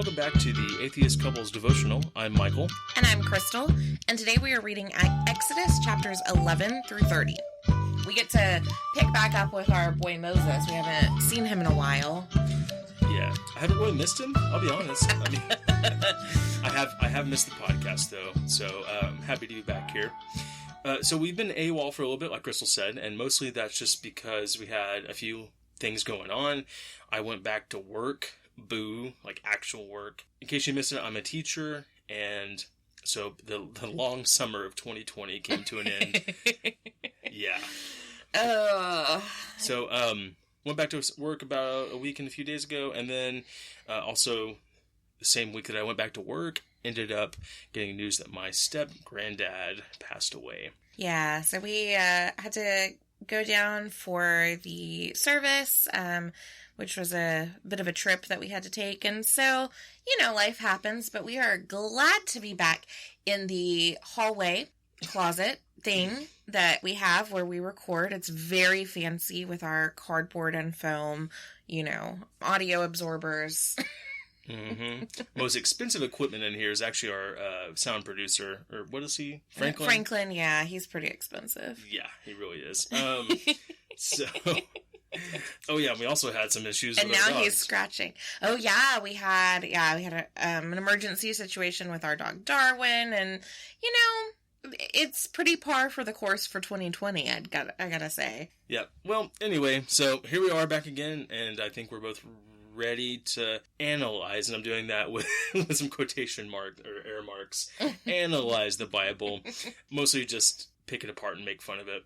Welcome back to the Atheist Couples Devotional. I'm Michael. And I'm Crystal. And today we are reading Exodus chapters 11 through 30. We get to pick back up with our boy Moses. We haven't seen him in a while. Yeah, I haven't really missed him, I'll be honest. I mean, I have missed the podcast, though, so I'm happy to be back here. So we've been AWOL for a little bit, like Crystal said, and mostly that's just because we had a few things going on. I went back to work. Boo, like actual work. In case you missed it, I'm a teacher, and so the long summer of 2020 came to an end. Yeah. So, went back to work about a week and a few days ago, and then also the same week that I went back to work, ended up getting news that my step-granddad passed away. Yeah, so we had to go down for the service, which was a bit of a trip that we had to take. And so, life happens, but we are glad to be back in the hallway closet thing that we have where we record. It's very fancy with our cardboard and foam, audio absorbers. Mm-hmm. Most expensive equipment in here is actually our sound producer, or what is he? Franklin? Franklin, yeah, he's pretty expensive. Yeah, he really is. Oh yeah, we also had some issues with our dogs. And now he's scratching. Oh yeah, we had an emergency situation with our dog Darwin, and it's pretty par for the course for 2020. I gotta say. Yeah. Well, anyway, so here we are back again, and I think we're both ready to analyze, and I'm doing that with some quotation mark or air marks. Analyze the Bible, mostly just pick it apart and make fun of it.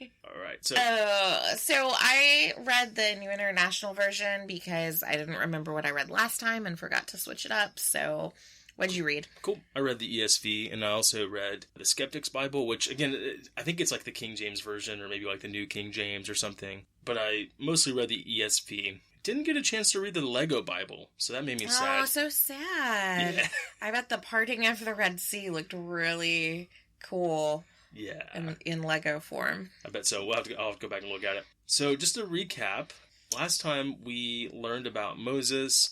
All right. So I read the New International Version because I didn't remember what I read last time and forgot to switch it up. So, what'd you read? Cool. I read the ESV, and I also read the Skeptic's Bible, which, again, I think it's like the King James Version or maybe like the New King James or something. But I mostly read the ESV. Didn't get a chance to read the Lego Bible, so that made me sad. Oh, so sad. Yeah. I bet the parting of the Red Sea looked really cool. Yeah. In Lego form. I bet so. I'll have to go back and look at it. So just to recap, last time we learned about Moses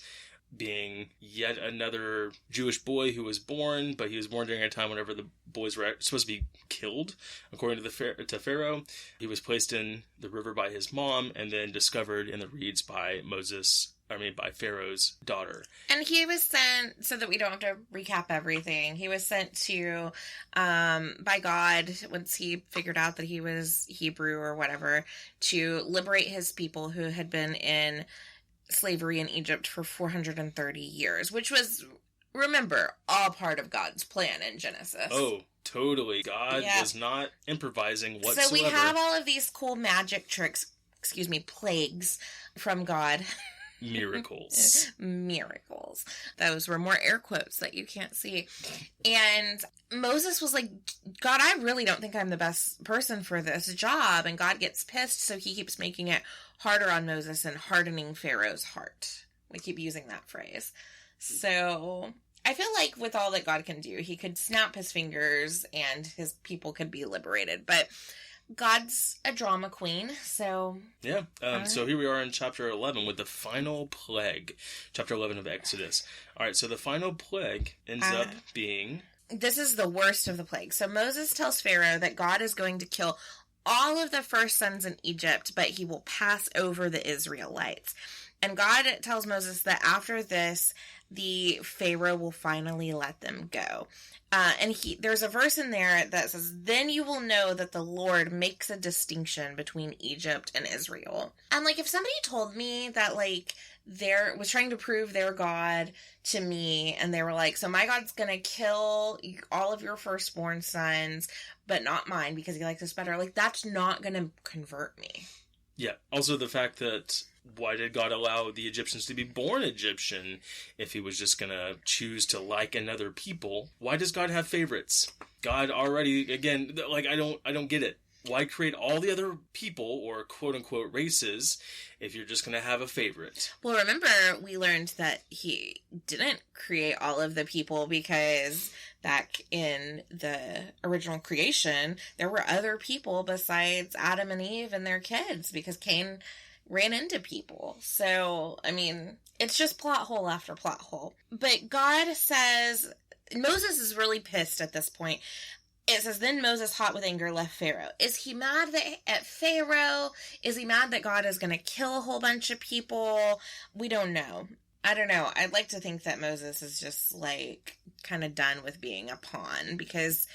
being yet another Jewish boy who was born, but he was born during a time whenever the boys were supposed to be killed, according to Pharaoh. He was placed in the river by his mom and then discovered in the reeds by Pharaoh's daughter. And he was sent, so that we don't have to recap everything, he was sent to, by God, once he figured out that he was Hebrew or whatever, to liberate his people who had been in slavery in Egypt for 430 years, which was, remember, all part of God's plan in Genesis. Oh, totally. God was not improvising whatsoever. So we have all of these cool magic tricks, plagues from God. Miracles. Those were more air quotes that you can't see. And Moses was like, God, I really don't think I'm the best person for this job. And God gets pissed, so he keeps making it harder on Moses and hardening Pharaoh's heart. We keep using that phrase. So I feel like with all that God can do, he could snap his fingers and his people could be liberated. But God's a drama queen, so... Yeah, so here we are in chapter 11 with the final plague. Chapter 11 of Exodus. All right, so the final plague ends up being... This is the worst of the plagues. So Moses tells Pharaoh that God is going to kill all of the first sons in Egypt, but he will pass over the Israelites. And God tells Moses that after this, the Pharaoh will finally let them go. And there's a verse in there that says, then you will know that the Lord makes a distinction between Egypt and Israel. And if somebody told me that was trying to prove their God to me, and they were like, so my God's gonna kill all of your firstborn sons, but not mine because he likes us better, that's not gonna convert me. Yeah. Also the fact that, why did God allow the Egyptians to be born Egyptian if he was just going to choose to like another people? Why does God have favorites? God already, again, I don't get it. Why create all the other people, or quote-unquote races, if you're just going to have a favorite? Well, remember, we learned that he didn't create all of the people because back in the original creation, there were other people besides Adam and Eve and their kids, because Cain ran into people. So, I mean, it's just plot hole after plot hole. But God says, Moses is really pissed at this point. It says, then Moses, hot with anger, left Pharaoh. Is he mad at Pharaoh? Is he mad that God is going to kill a whole bunch of people? We don't know. I don't know. I'd like to think that Moses is just, like, kind of done with being a pawn, because...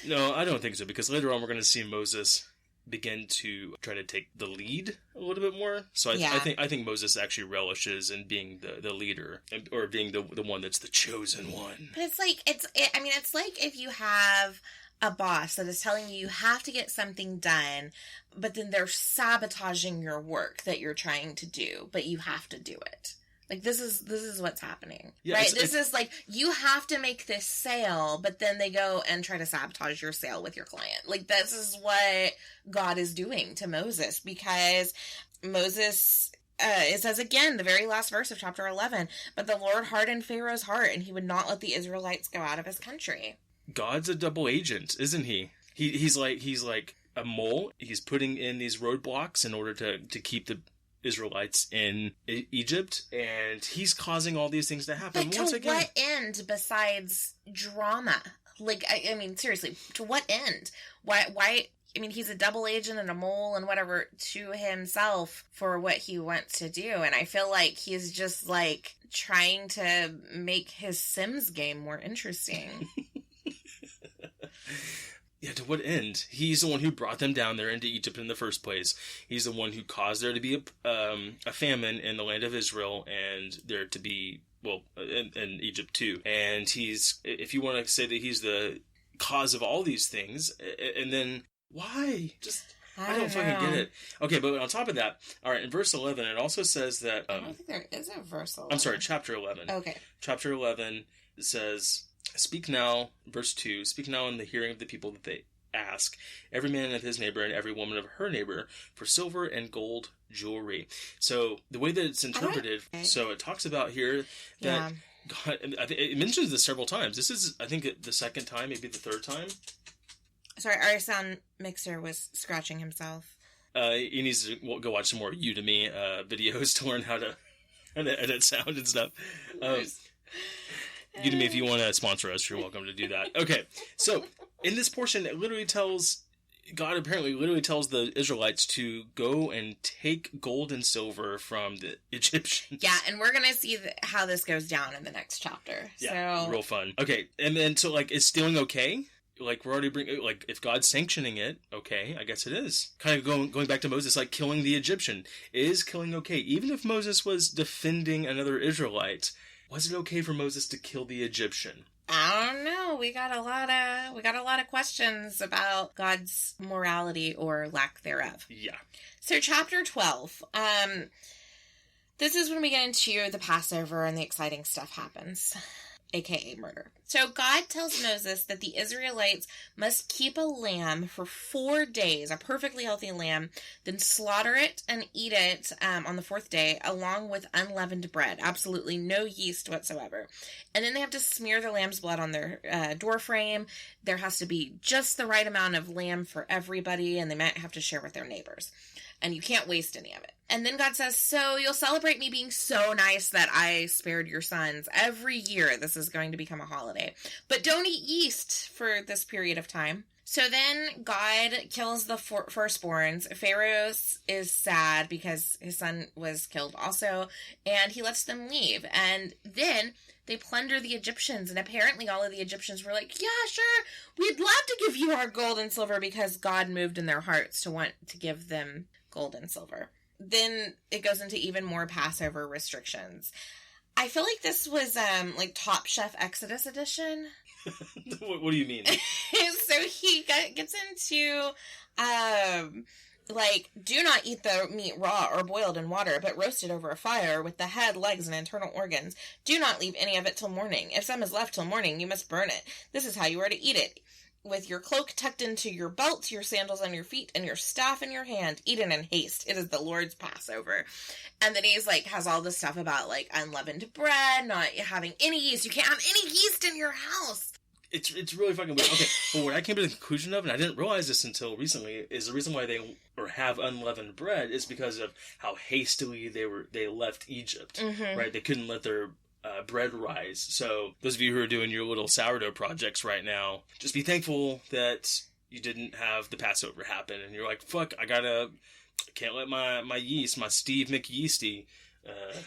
No, I don't think so, because later on we're going to see Moses begin to try to take the lead a little bit more. So I think Moses actually relishes in being the leader, or being the one that's the chosen one. But it's like, it's like if you have a boss that is telling you have to get something done, but then they're sabotaging your work that you're trying to do, but you have to do it. Like, this is what's happening, yeah, right? This is like, you have to make this sale, but then they go and try to sabotage your sale with your client. Like, this is what God is doing to Moses, because Moses, it says again, the very last verse of chapter 11, but the Lord hardened Pharaoh's heart, and he would not let the Israelites go out of his country. God's a double agent, isn't he? He's like a mole. He's putting in these roadblocks in order to keep the Israelites in Egypt, and he's causing all these things to happen. But to what end besides drama? Like, I mean, seriously, to what end? Why? I mean, he's a double agent and a mole and whatever to himself for what he wants to do, and I feel like he's just, like, trying to make his Sims game more interesting. Yeah, to what end? He's the one who brought them down there into Egypt in the first place. He's the one who caused there to be a famine in the land of Israel, and there to be, well, in Egypt too. And he's, if you want to say that he's the cause of all these things, and then why? I don't fucking get it. Okay, but on top of that, all right, in verse 11, it also says that... I don't think there is a verse 11. I'm sorry, chapter 11. Okay. Chapter 11 says... Speak now, verse 2, speak now in the hearing of the people that they ask, every man of his neighbor and every woman of her neighbor, for silver and gold jewelry. So the way that it's interpreted, so it talks about here that God, it mentions this several times. This is, I think, the second time, maybe the third time. Sorry, our sound mixer was scratching himself. He needs to go watch some more Udemy videos to learn how to edit sound and stuff. Udemy, if you want to sponsor us, you're welcome to do that. Okay, so in this portion, it literally tells, God apparently literally tells the Israelites to go and take gold and silver from the Egyptians. Yeah, and we're going to see how this goes down in the next chapter. Yeah, so... real fun. Okay, and then, so, like, is stealing okay? Like, we're already like, if God's sanctioning it, okay, I guess it is. Kind of going back to Moses, like, killing the Egyptian. Is killing okay? Even if Moses was defending another Israelite, was it okay for Moses to kill the Egyptian? I don't know. We got a lot of questions about God's morality or lack thereof. Yeah. So chapter 12. This is when we get into the Passover and the exciting stuff happens, aka murder. So God tells Moses that the Israelites must keep a lamb for 4 days, a perfectly healthy lamb, then slaughter it and eat it on the fourth day, along with unleavened bread. Absolutely no yeast whatsoever. And then they have to smear the lamb's blood on their door frame. There has to be just the right amount of lamb for everybody, and they might have to share with their neighbors. And you can't waste any of it. And then God says, so you'll celebrate me being so nice that I spared your sons. Every year this is going to become a holiday. But don't eat yeast for this period of time. So then God kills the firstborns. Pharaoh is sad because his son was killed also. And he lets them leave. And then they plunder the Egyptians. And apparently all of the Egyptians were like, yeah, sure, we'd love to give you our gold and silver, because God moved in their hearts to want to give them gold and silver. Then it goes into even more Passover restrictions. I feel like this was like Top Chef Exodus edition. What do you mean? So he gets into like, do not eat the meat raw or boiled in water, but roasted over a fire with the head, legs, and internal organs. Do not leave any of it till morning. If some is left till morning, you must burn it. This is how you are to eat it. With your cloak tucked into your belt, your sandals on your feet, and your staff in your hand. Eat it in haste. It is the Lord's Passover. And then he's like, has all this stuff about like unleavened bread, not having any yeast. You can't have any yeast in your house. It's really fucking weird. Okay, but what I came to the conclusion of, and I didn't realize this until recently, is the reason why they have unleavened bread is because of how hastily they left Egypt. Mm-hmm. Right? They couldn't let their bread rise. So those of you who are doing your little sourdough projects right now, just be thankful that you didn't have the Passover happen, and you're like, fuck, can't let my yeast, my Steve McYeasty.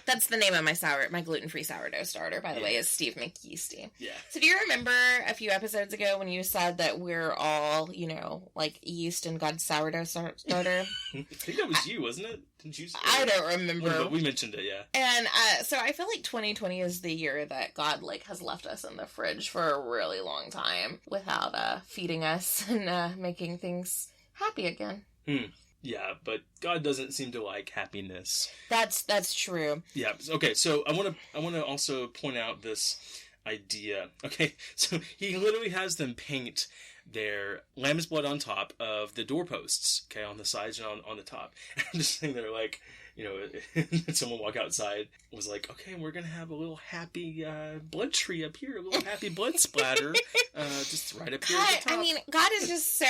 That's the name of my gluten-free sourdough starter, by the way, is Steve McYeasty. Yeah. So do you remember a few episodes ago when you said that we're all, like yeast in God's sourdough starter? I think that was you, wasn't it? Didn't you say I don't remember. But we mentioned it, yeah. And so I feel like 2020 is the year that God has left us in the fridge for a really long time without feeding us and making things happy again. Yeah, but God doesn't seem to like happiness. That's true. Yeah. Okay. So I want to also point out this idea. Okay. So he literally has them paint their lamb's blood on top of the doorposts. Okay, on the sides and on the top. And I'm just saying they're like, someone walk outside was like, okay, we're gonna have a little happy blood tree up here, a little happy blood splatter, just right up here at the top. I mean, God is just so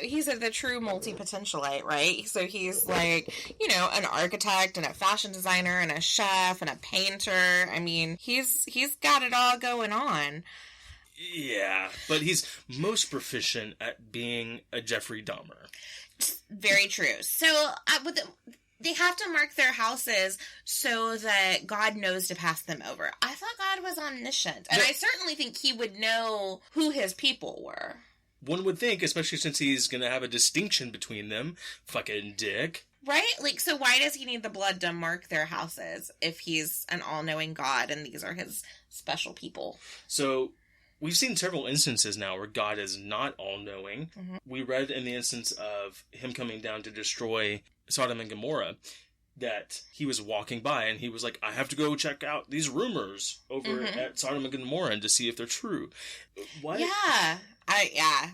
he's the true multi-potentialite, right? So he's like, an architect and a fashion designer and a chef and a painter. I mean, he's got it all going on. Yeah, but he's most proficient at being a Jeffrey Dahmer. Very true. So they have to mark their houses so that God knows to pass them over. I thought God was omniscient. And I certainly think he would know who his people were. One would think, especially since he's going to have a distinction between them. Fucking dick. Right? So why does he need the blood to mark their houses if he's an all-knowing God and these are his special people? So we've seen several instances now where God is not all-knowing. Mm-hmm. We read in the instance of him coming down to destroy Sodom and Gomorrah that he was walking by and he was like, I have to go check out these rumors over at Sodom and Gomorrah and to see if they're true. What? Yeah.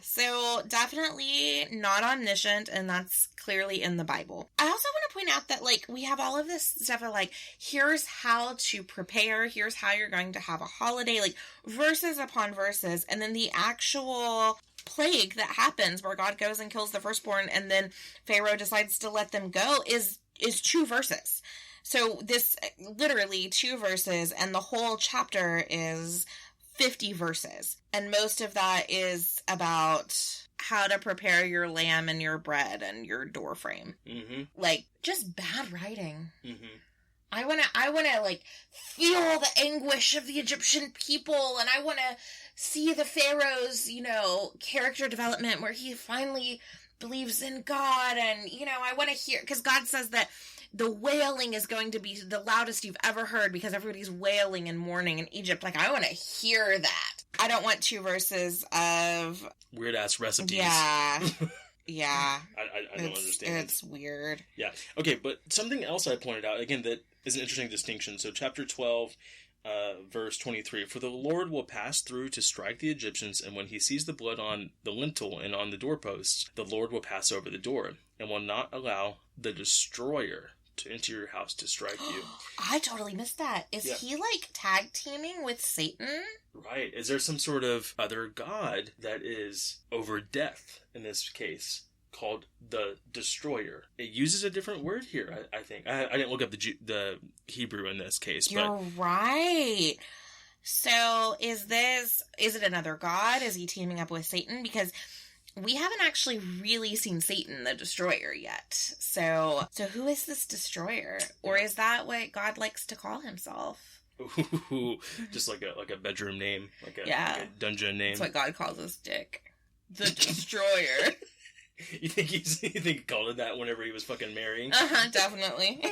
So definitely not omniscient, and that's clearly in the Bible. I also want to point out that we have all of this stuff of here's how to prepare, here's how you're going to have a holiday, verses upon verses, and then the actual plague that happens where God goes and kills the firstborn and then Pharaoh decides to let them go is 2 verses. So this literally 2 verses, and the whole chapter is 50 verses. And most of that is about how to prepare your lamb and your bread and your door frame. Mm-hmm. Just bad writing. Mm-hmm. I want to feel the anguish of the Egyptian people, and I want to see the Pharaoh's, character development where he finally believes in God, and, I want to hear, because God says that the wailing is going to be the loudest you've ever heard because everybody's wailing and mourning in Egypt. I want to hear that. I don't want 2 verses of weird-ass recipes. Yeah. Yeah. I don't understand. It's weird. Yeah. Okay, but something else I pointed out, again, that is an interesting distinction. So chapter 12, verse 23, for the Lord will pass through to strike the Egyptians, and when he sees the blood on the lintel and on the doorposts, the Lord will pass over the door, and will not allow the destroyer to enter your house to strike you. I totally missed that. Is he tag teaming with Satan? Right. Is there some sort of other god that is over death in this case, called the destroyer? It uses a different word here, I think. I didn't look up the Hebrew in this case. You're right. So is it another god? Is he teaming up with Satan? Because we haven't actually really seen Satan the destroyer yet. So who is this destroyer? Or is that what God likes to call himself? Ooh, just like a bedroom name, like a dungeon name. That's what God calls us, Dick. The destroyer. You think he called it that whenever he was fucking marrying? Definitely.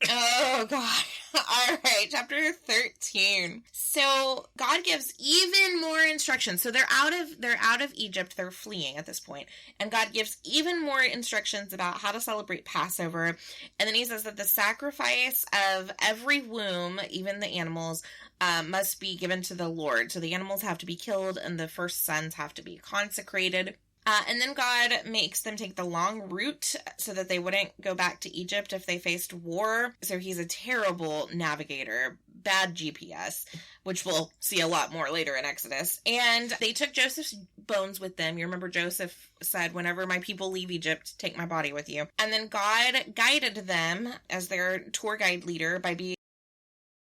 Oh god. Alright, chapter 13. So God gives even more instructions. So they're out of Egypt, they're fleeing at this point, and God gives even more instructions about how to celebrate Passover. And then he says that the sacrifice of every womb, even the animals, must be given to the Lord. So the animals have to be killed and the first sons have to be consecrated. And then God makes them take the long route so that they wouldn't go back to Egypt if they faced war. So he's a terrible navigator. bad GPS, which we'll see a lot more later in Exodus. And they took Joseph's bones with them. You remember Joseph said, whenever my people leave Egypt, take my body with you. And then God guided them as their tour guide leader by being